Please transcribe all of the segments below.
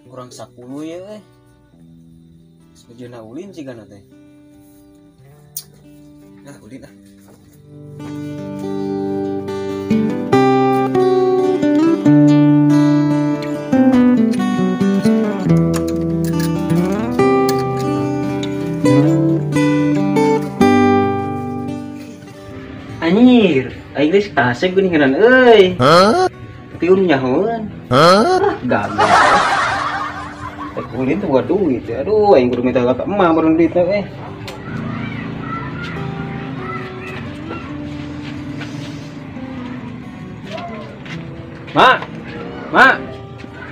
kurang 10 ya sebenarnya ulin sih kan teh. Nah ulin ah. Anjir, aing geus tasek geuning heran euy. Tiun nyahoan. Gagal. Tek ulin tuh buat duit. Aduh, aing kudu minta ka emak baru duit teh. Mak. Mak.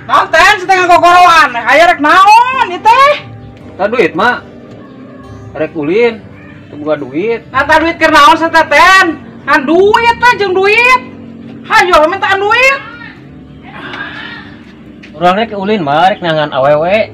Nonton setengah gogorowan. Aya rek naon ieu teh? Ta duit, Mak. Rek ulin, teu buka duit. Nata duit keur naon sateten? Han duit teh jeung duit. Hayo mintaan duit. Urang rek ulin mah rek nangan awewe.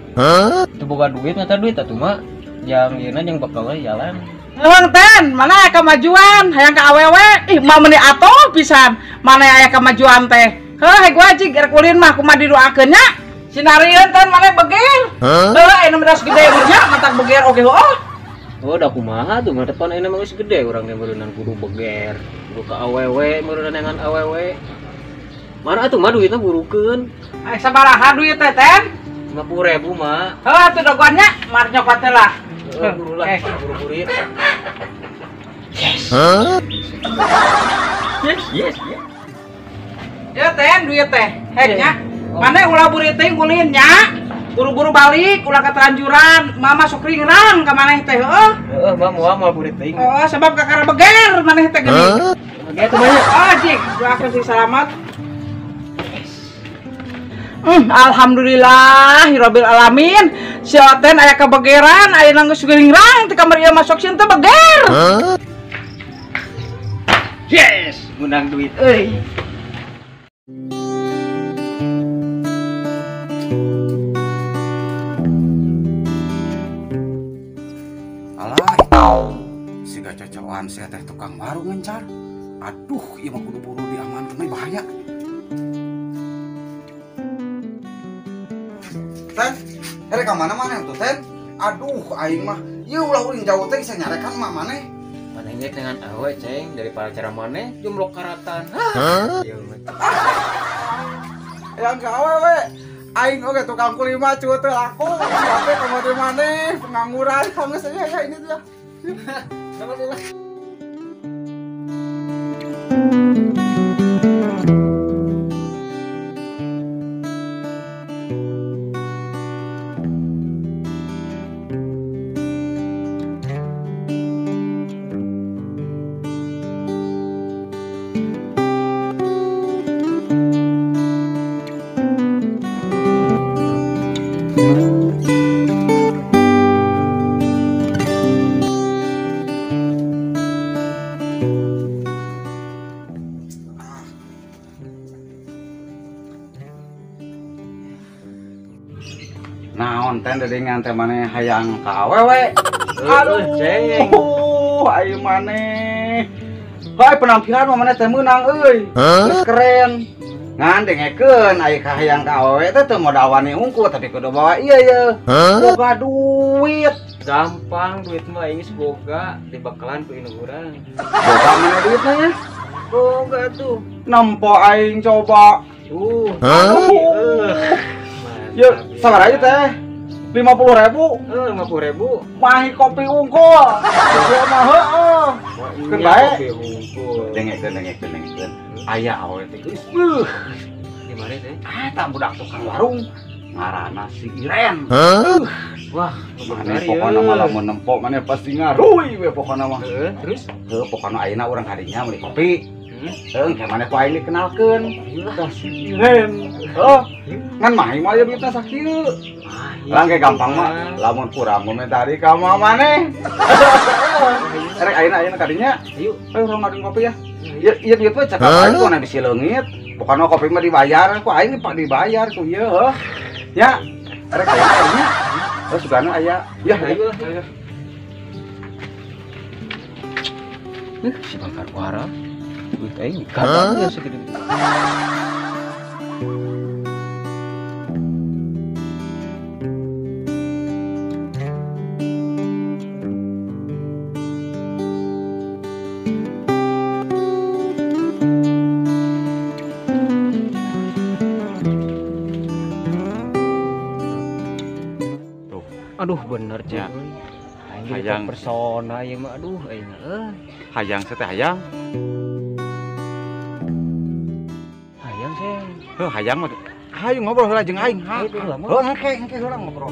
Teu boga duit ngata duit atuh mah. Jang yeuna jeung bekal we jalan. Heung ten, mana aya kemajuan? Hayang ka awewe. Ih, mah meuni atoh pisan. Mana aya kemajuan teh? Heuh, gua ajig rek ulin mah kumaha didoakeun nya. Sinarieun ten mana beger. Heuh, aya nu beras gede nya, matak beger oge heuh. Oh, da kumaha tuh mah depan ayeuna mah geus gede urang ge meureunnan kudu beger. Kudu ka awewe, meureunnan nangan awewe. Mana atuh mah duitna burukeun? Ai sabaraha duit teh ten? 50.000 mah. Heuh, atuh dogonnya mar nyokot teh lah. Buru lah, buru-burit. Yes. Yes. Ya ten duit teh. Henya. Mana ulah buri teh ulin nya. Buru-buru balik ulah ka telanjuran. Mama sok ringrang ka maneh teh heuh. Heeh, mah moal buri teh. Oh, sebab kakara beger maneh teh geuning. Gitu banyak. Oh, jik, doakeun sing salamat. Alhamdulillahirabbil alamin. Si Oten aya kabegeran, ayeuna geus ringrang teh kamar ieu masuk sin teh beger. Yes, menang duit euy. Alah, siga cocokan si teh tukang warung ngencar. Aduh, ieu mah kudu buru diamankeun we bahaya. Ten, ka mana-mana tuh, Ten? Aduh, aing mah, ieu ulah uring jauh teh bisa nyarekan mah maneh. Maneh ngek dengan awe, Ceng, daripada cara maneh jumlok karatan. Ieu mah. Yang gawe we. Aing oge tukang kuli mah cueu teu laku. Tapi kamari maneh pengangguran geus ya ini tuh. Alhamdulillah. Naon teh dedengan teh maneh hayang ka awewe. Aduh, Ceng. Ayo maneh. Hai penampilan mah maneh teh meunang euy. Geus keren. Ngan dengekeun aya ka hayang ka awewe teh teu modal wani unggul tapi kudu bawa ieu ye. Boga duit. Gampang duit mah aing geus boga dibakalan ku induk urang. Boga maneh duitna ya? Boga tuh. Nempo aing coba. Aduh. Yuk, sabar aja teh. 50.000. 50.000. Mahi kopi unggul. Ieu mah heueuh. Keun bae. Dengekeun. Aya awewe teh geus. Di mana teh? Tak budak tukang warung. Ngaranna si Iren. Wah, Maneh pokona mah lamun nempo maneh pasti ngaruy we pokona mah. Terus? Heuh, pokona ayeuna urang hadinya meuli kopi. Heeh, kayak maneh ku aing dikenalkeun. Tah si Iren. Heuh. Ngan mahi mah aya duitna sakieu. Langke gampang mah, lamun kurang komentari ka mah maneh. Rek ayeuna kadinya. Ayo, urang ngadeng kopi ya. Ieu duit mah cakap aing ku na bisi leungit. Pokona kopi mah dibayar, ku aing dibayar ku ieu heuh. Ya, rek kadinya. Terus sugana aya. Ya, ayo. Si bakar kuara. Duit aing kadang ya segede. aduh bener ceng Ya. euy. Aing Hayang. hayang persona ieu mah aduh aing Hayang teh hayang. hayang ceng. Hayang mah. Hayu ngobrol heula jeung aing. Ha. Ayo, heula, mah. Engke heula ngobrol.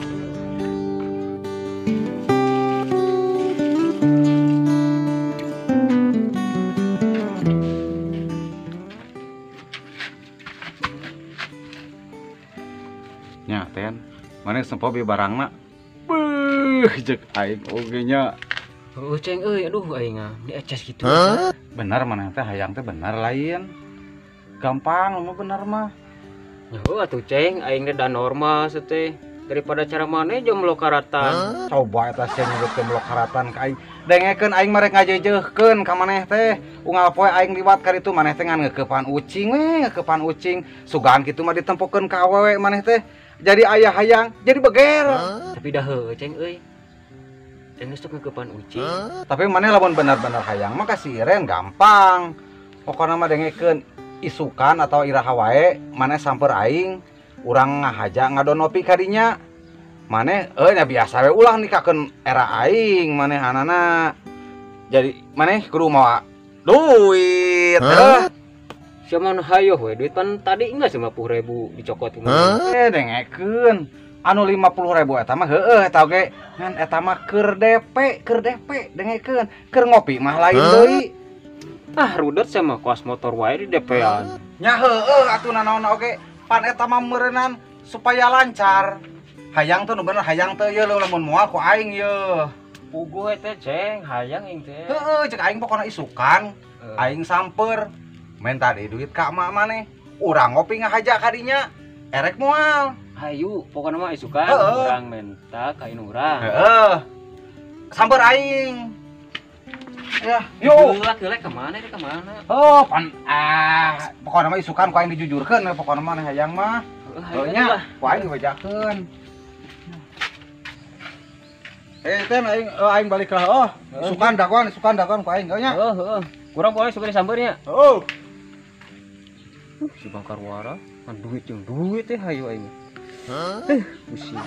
Nya, Ten. Mana sempo bi barangna? Beuh, jeung aing oge nya. Heuh ceng euy aduh aing di eces gitu. Bener mana teh hayang teh bener lain. Gampang mah bener mah. Heuh atuh ceng aing teh da normal teh daripada cara maneh jomblo karatan. Coba eta sia nyebutkeun blok karatan ka aing. Dengekeun aing mah rek ngajejeuhkeun ka maneh teh. Unggal poe aing liwat ka ditu maneh teh ngan ngeukepan ucing we, ngeukepan ucing. Sugan kitu mah ditempokeun ka awewe maneh teh. Jadi ayah hayang, jadi beger. Tapi dah heuh ceng euy. Ceng geus teu ngeukepan ucing. Tapi maneh lamun bener-bener hayang mah kasiren gampang. Pokona mah dengekeun isukan atau iraha wae maneh samper aing. Urang ngahaja ngadonopi ka dinya. Maneh nya biasa we ulah nikakeun era aing manehanana. Jadi maneh kudu mawa duit. Sia mah hayo we duit pan tadi enggak 50.000 dicokot ku. Dengekeun anu 50.000 eta mah heueuh eta oge ngan eta mah keur DP dengekeun keur ngopi mah lain deui. Ah rudet sama kos motor wae di DP-an. Nya heueuh atuh nanaon oge pan eta mah meureunnan supaya lancar. Hayang teh nu bener hayang teh ye lamun moal ku aing ye. Puguh teh ceng hayang aing teh. Heueuh cek aing pokona isukan aing samper men tadi duit ka emak maneh urang ngopi ngahaja ka dinya erek moal. Hayu pokona mah isukan Heueuh. urang menta ka inu urang. Heeh. Samper aing. Ya, yuk. Geulak ka mana teh ka mana? Oh, pan pokona mah isukan ku aing dijujurkeun pokona mah hayang mah. Heuh nya, ku aing dibajakeun. Ten aing balik lah. Oh, isukan dagon ku aing nya. Heeh. Kurang boleh suka disambeurnya. Oh. Si Bangkar Wara, kan duit jeung duit teh hayu aing. Pusing.